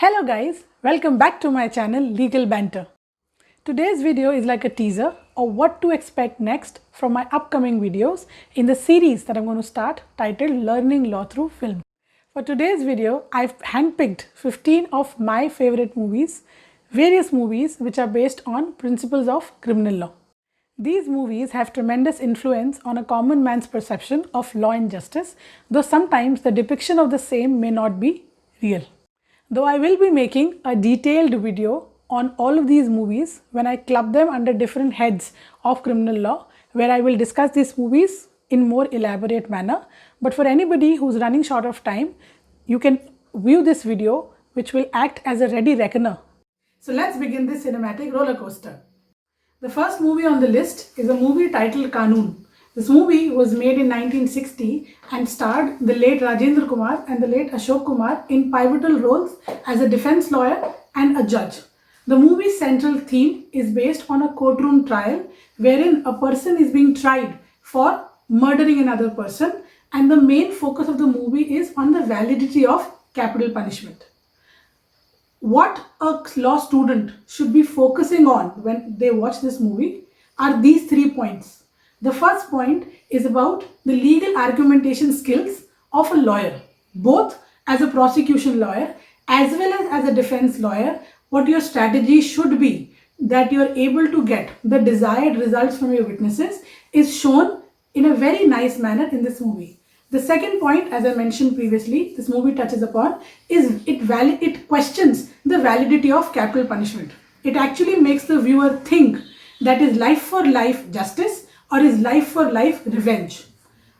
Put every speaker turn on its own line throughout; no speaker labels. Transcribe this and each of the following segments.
Hello guys, welcome back to my channel Legal Banter. Today's video is like a teaser of what to expect next from my upcoming videos in the series that I'm going to start titled Learning Law Through Film. For today's video, I've handpicked 15 of my favorite movies, various movies which are based on principles of criminal law. These movies have tremendous influence on a common man's perception of law and justice, though sometimes the depiction of the same may not be real. Though I will be making a detailed video on all of these movies when I club them under different heads of criminal law, where I will discuss these movies in more elaborate manner. But for anybody who's running short of time, you can view this video, which will act as a ready reckoner. So let's begin this cinematic roller coaster. The first movie on the list is a movie titled Kanun. This movie was made in 1960 and starred the late Rajendra Kumar and the late Ashok Kumar in pivotal roles as a defense lawyer and a judge. The movie's central theme is based on a courtroom trial wherein a person is being tried for murdering another person, and the main focus of the movie is on the validity of capital punishment. What a law student should be focusing on when they watch this movie are these 3 points. The first point is about the legal argumentation skills of a lawyer, both as a prosecution lawyer as well as a defense lawyer. What your strategy should be that you are able to get the desired results from your witnesses is shown in a very nice manner in this movie. The second point, as I mentioned previously, this movie touches upon is it questions the validity of capital punishment. It actually makes the viewer think that is life for life justice or is life for life revenge.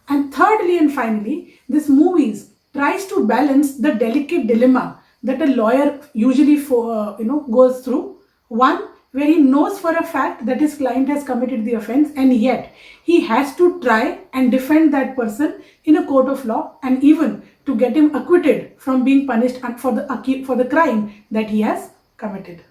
And thirdly and finally, this movie tries to balance the delicate dilemma that a lawyer usually goes through. One, where he knows for a fact that his client has committed the offense, and yet he has to try and defend that person in a court of law and even to get him acquitted from being punished for the crime that he has committed.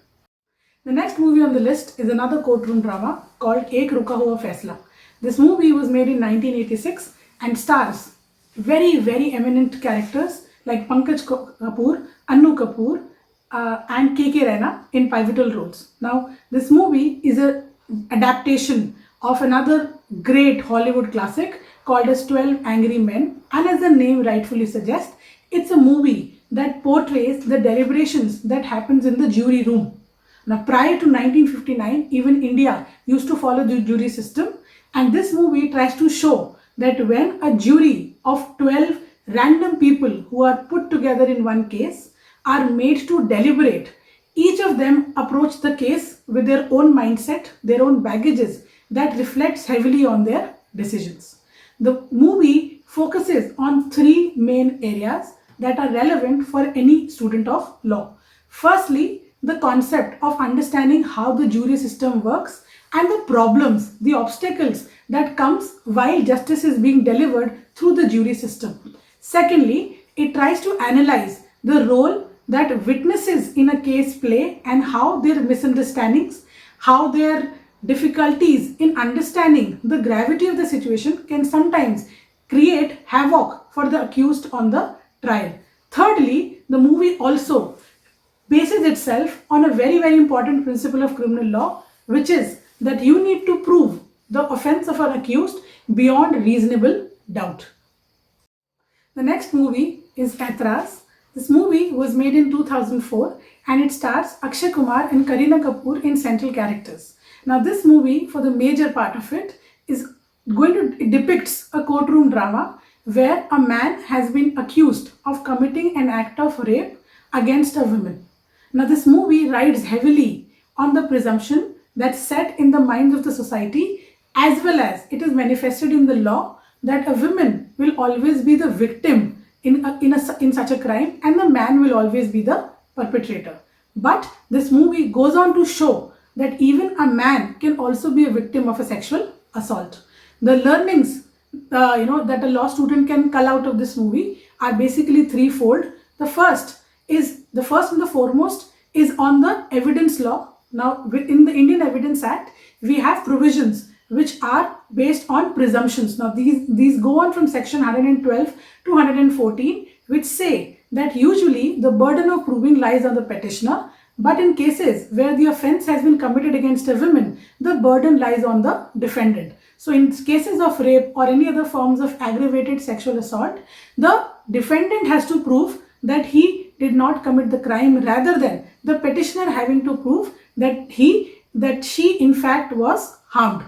The next movie on the list is another courtroom drama called Ek Ruka Hua Faisla. This movie was made in 1986 and stars very, very eminent characters like Pankaj Kapoor, Annu Kapoor, and KK Raina in pivotal roles. Now, this movie is an adaptation of another great Hollywood classic called as 12 Angry Men, and as the name rightfully suggests, it's a movie that portrays the deliberations that happens in the jury room. Now, prior to 1959, even India used to follow the jury system, and this movie tries to show that when a jury of 12 random people who are put together in one case are made to deliberate, each of them approach the case with their own mindset, their own baggages that reflects heavily on their decisions. The movie focuses on 3 main areas that are relevant for any student of law. Firstly, the concept of understanding how the jury system works and the problems, the obstacles that comes while justice is being delivered through the jury system. Secondly, it tries to analyze the role that witnesses in a case play and how their misunderstandings, how their difficulties in understanding the gravity of the situation can sometimes create havoc for the accused on the trial. Thirdly, the movie also bases itself on a very, very important principle of criminal law, which is that you need to prove the offense of an accused beyond reasonable doubt. The next movie is Aitraz. This movie was made in 2004 and it stars Akshay Kumar and Kareena Kapoor in central characters. Now, this movie, for the major part of it, it depicts a courtroom drama where a man has been accused of committing an act of rape against a woman. Now, this movie rides heavily on the presumption that's set in the minds of the society, as well as it is manifested in the law, that a woman will always be the victim in such a crime and the man will always be the perpetrator. But this movie goes on to show that even a man can also be a victim of a sexual assault. The learnings that a law student can cull out of this movie are basically threefold. The first and the foremost is on the evidence law. Now, within the Indian Evidence Act, we have provisions which are based on presumptions. Now, these go on from section 112 to 114, which say that usually the burden of proving lies on the petitioner, but in cases where the offense has been committed against a woman, the burden lies on the defendant. So in cases of rape or any other forms of aggravated sexual assault, the defendant has to prove that he did not commit the crime, rather than the petitioner having to prove that she in fact was harmed.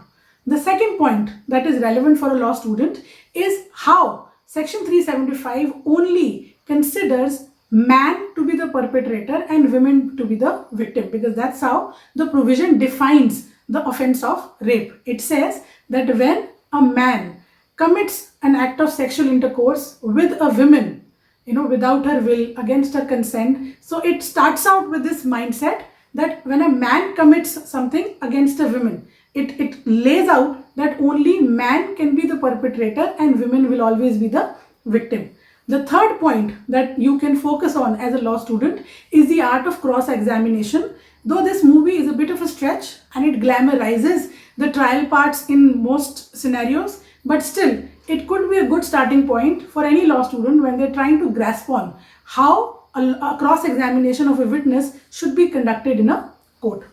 The second point that is relevant for a law student is how Section 375 only considers man to be the perpetrator and women to be the victim, because that's how the provision defines the offense of rape. It says that when a man commits an act of sexual intercourse with a woman, without her will, against her consent. So it starts out with this mindset that when a man commits something against a woman, it lays out that only man can be the perpetrator and women will always be the victim. The third point that you can focus on as a law student is the art of cross-examination. Though this movie is a bit of a stretch and it glamorizes the trial parts in most scenarios, but still it could be a good starting point for any law student when they're trying to grasp on how a cross-examination of a witness should be conducted in a court.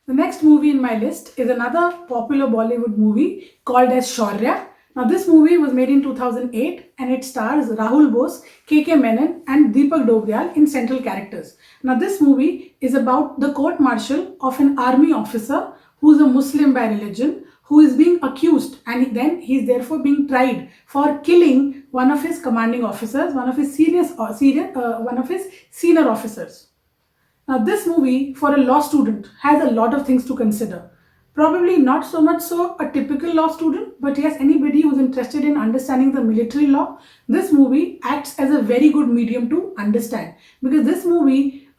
The next movie in my list is another popular Bollywood movie called as Shaurya. Now this movie was made in 2008 and it stars Rahul Bose, K.K. Menon and Deepak Dobriyal in central characters. Now this movie is about the court-martial of an army officer who is a Muslim by religion, who is being accused, and then he is therefore being tried for killing one of his commanding officers, one of his senior officers. Now this movie for a law student has a lot of things to consider. Probably not so much so a typical law student, but yes, anybody who's interested in understanding the military law, this movie acts as a very good medium to understand, because this movie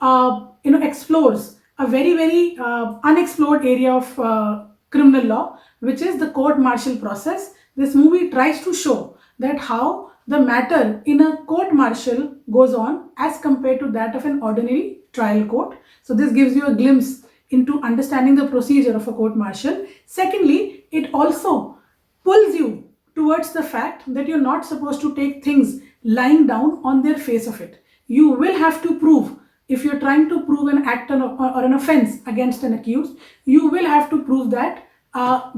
explores a very unexplored area of criminal law, which is the court-martial process. This movie tries to show that how the matter in a court-martial goes on as compared to that of an ordinary trial court. So this gives you a glimpse into understanding the procedure of a court-martial. Secondly, it also pulls you towards the fact that you're not supposed to take things lying down on their face of it. You will have to prove, if you're trying to prove an act or an offense against an accused, you will have to prove that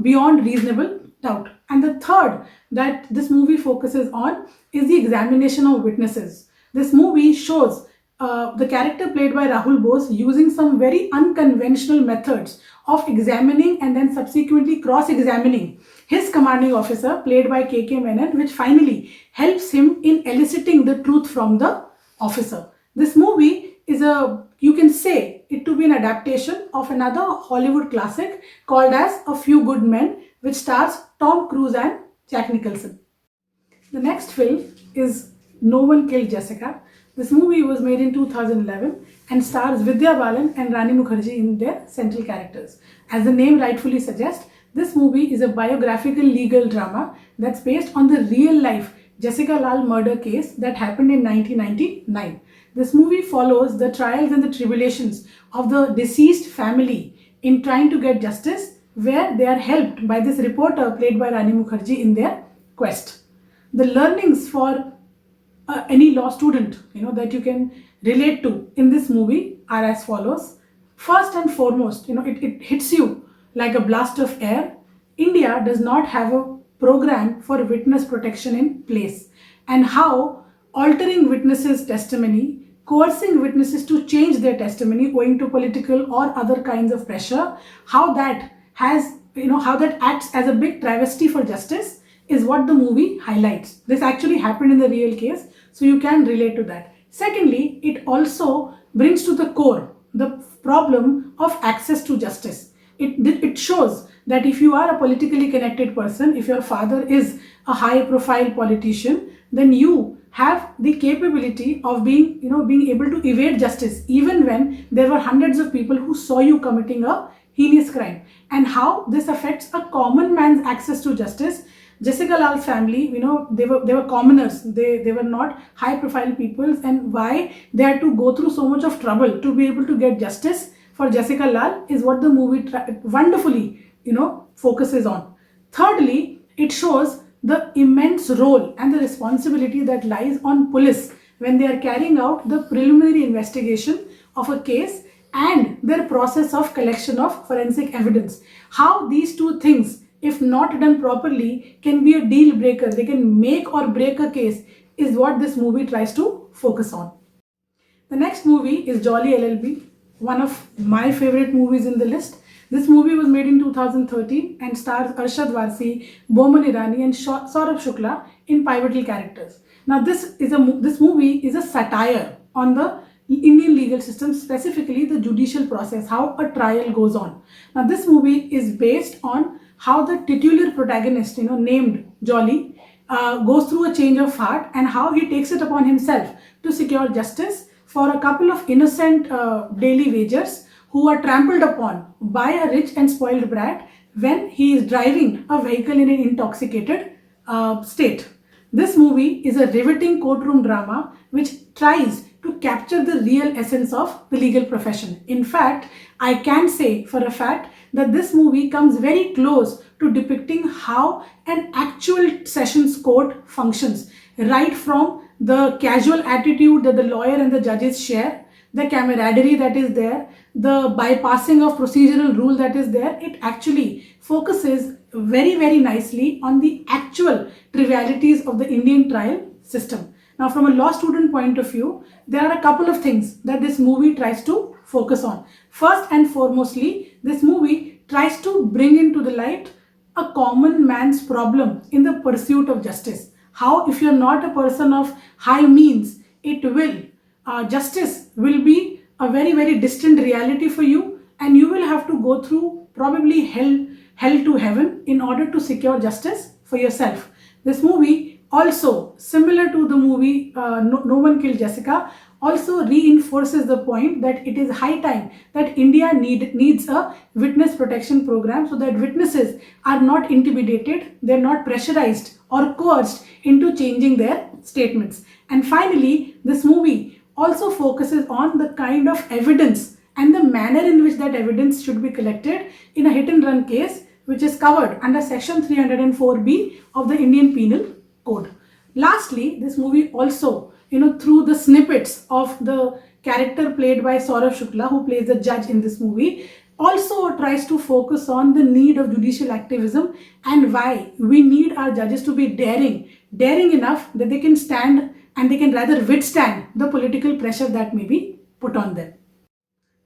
beyond reasonable doubt. And the third that this movie focuses on is the examination of witnesses. This movie shows the character played by Rahul Bose using some very unconventional methods of examining and then subsequently cross-examining his commanding officer played by K.K. Menon, which finally helps him in eliciting the truth from the officer. This movie is you can say it to be an adaptation of another Hollywood classic called as A Few Good Men, which stars Tom Cruise and Jack Nicholson. The next film is No One Killed Jessica. This movie was made in 2011 and stars Vidya Balan and Rani Mukherjee in their central characters. As the name rightfully suggests, this movie is a biographical legal drama that's based on the real-life Jessica Lal murder case that happened in 1999. This movie follows the trials and the tribulations of the deceased family in trying to get justice, where they are helped by this reporter played by Rani Mukherjee in their quest. The learnings for any law student that you can relate to in this movie are as follows. First and foremost, it hits you like a blast of air. India does not have a program for witness protection in place, and how altering witnesses' testimony, coercing witnesses to change their testimony owing to political or other kinds of pressure, how that acts as a big travesty for justice is what the movie highlights. This actually happened in the real case, so you can relate to that. Secondly, it also brings to the core the problem of access to justice. It shows that if you are a politically connected person, if your father is a high profile politician, then you have the capability of being able to evade justice even when there were hundreds of people who saw you committing a heinous crime, and how this affects a common man's access to justice. Jessica Lal's family, they were commoners. They were not high profile people, and why they had to go through so much of trouble to be able to get justice for Jessica Lal is what the movie wonderfully focuses on. Thirdly, it shows the immense role and the responsibility that lies on police when they are carrying out the preliminary investigation of a case and their process of collection of forensic evidence. How these two things, if not done properly, can be a deal breaker. They can make or break a case, is what this movie tries to focus on. The next movie is Jolly LLB, one of my favorite movies in the list. This movie was made in 2013 and stars Arshad Varsi, Boman Irani, and Saurabh Shukla in pivotal characters. Now, this movie is a satire on the Indian legal system, specifically the judicial process, how a trial goes on. Now, this movie is based on how the titular protagonist, named Jolly, goes through a change of heart and how he takes it upon himself to secure justice for a couple of innocent daily wagers who are trampled upon by a rich and spoiled brat when he is driving a vehicle in an intoxicated state. This movie is a riveting courtroom drama which tries to capture the real essence of the legal profession. In fact, I can say for a fact that this movie comes very close to depicting how an actual sessions court functions, right from the casual attitude that the lawyer and the judges share, the camaraderie that is there, the bypassing of procedural rule that is there. It actually focuses very, very nicely on the actual trivialities of the Indian trial system. Now, from a law student point of view, there are a couple of things that this movie tries to focus on. First and foremostly, this movie tries to bring into the light a common man's problem in the pursuit of justice. How, if you're not a person of high means, justice will be a very, very distant reality for you, and you will have to go through probably hell to heaven in order to secure justice for yourself. This movie also, similar to the movie No One Killed Jessica, also reinforces the point that it is high time that India needs a witness protection program so that witnesses are not intimidated, they're not pressurized or coerced into changing their statements. And finally, this movie also focuses on the kind of evidence and the manner in which that evidence should be collected in a hit and run case, which is covered under section 304B of the Indian Penal Code. Lastly, this movie also, through the snippets of the character played by Saurabh Shukla, who plays the judge in this movie, also tries to focus on the need of judicial activism and why we need our judges to be daring enough that they can stand and they can rather withstand the political pressure that may be put on them.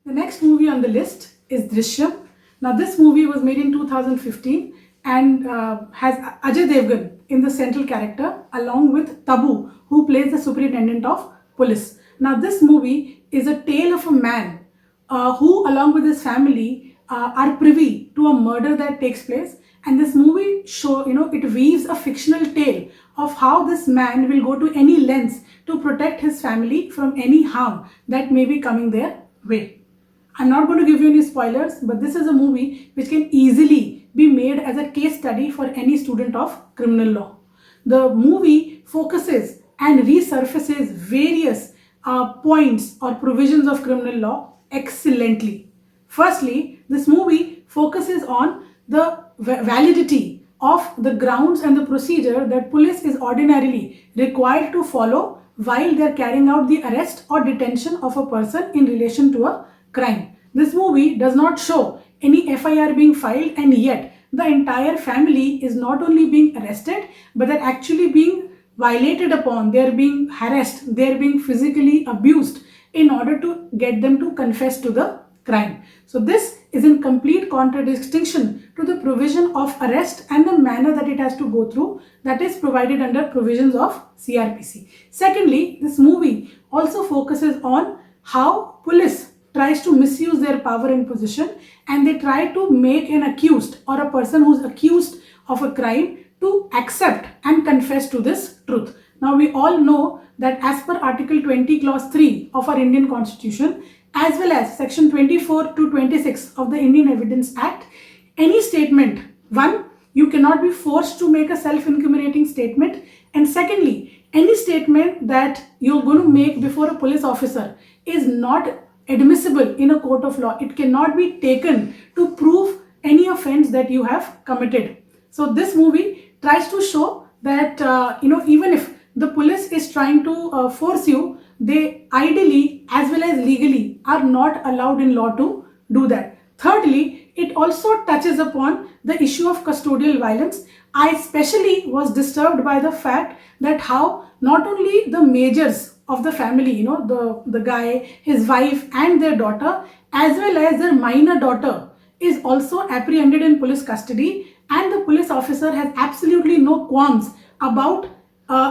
The next movie on the list is Drishyam. Now, this movie was made in 2015 and has Ajay Devgan in the central character along with Tabu, who plays the superintendent of police. Now, this movie is a tale of a man who, along with his family, are privy to a murder that takes place. And this movie it weaves a fictional tale of how this man will go to any lengths to protect his family from any harm that may be coming their way. I'm not going to give you any spoilers, but this is a movie which can easily be made as a case study for any student of criminal law. The movie focuses and resurfaces various points or provisions of criminal law excellently. Firstly, this movie focuses on the validity of the grounds and the procedure that police is ordinarily required to follow while they are carrying out the arrest or detention of a person in relation to a crime. This movie does not show any FIR being filed, and yet the entire family is not only being arrested, but they're actually being violated upon, they're being harassed, they're being physically abused in order to get them to confess to the crime. So this is in complete contradistinction to the provision of arrest and the manner that it has to go through that is provided under provisions of CRPC. Secondly, this movie also focuses on how police tries to misuse their power and position, and they try to make an accused or a person who's accused of a crime to accept and confess to this truth. Now, we all know that as per Article 20 Clause 3 of our Indian Constitution, as well as Section 24 to 26 of the Indian Evidence Act, any statement, one, you cannot be forced to make a self-incriminating statement, and secondly, any statement that you're going to make before a police officer is not admissible in a court of law. It cannot be taken to prove any offense that you have committed. So this movie tries to show that even if the police is trying to force you, they ideally as well as legally are not allowed in law to do that. Thirdly, it also touches upon the issue of custodial violence. I especially was disturbed by the fact that how not only the majors of the family, the guy, his wife and their daughter, as well as their minor daughter is also apprehended in police custody, and the police officer has absolutely no qualms about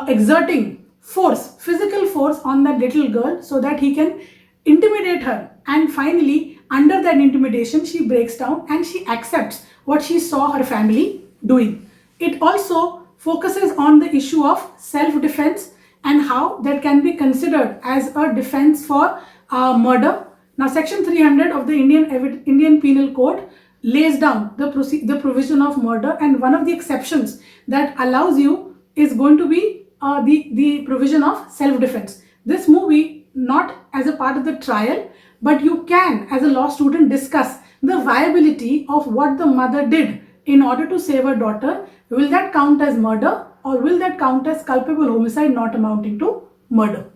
exerting force, physical force on that little girl so that he can intimidate her. And finally, under that intimidation, she breaks down and she accepts what she saw her family doing. It also focuses on the issue of self-defense and how that can be considered as a defense for murder. Now, Section 300 of the Indian Penal Code lays down the provision of murder, and one of the exceptions that allows you is going to be the provision of self-defense. This movie, not as a part of the trial, but you can as a law student discuss the viability of what the mother did in order to save her daughter. Will that count as murder, or will that count as culpable homicide not amounting to murder?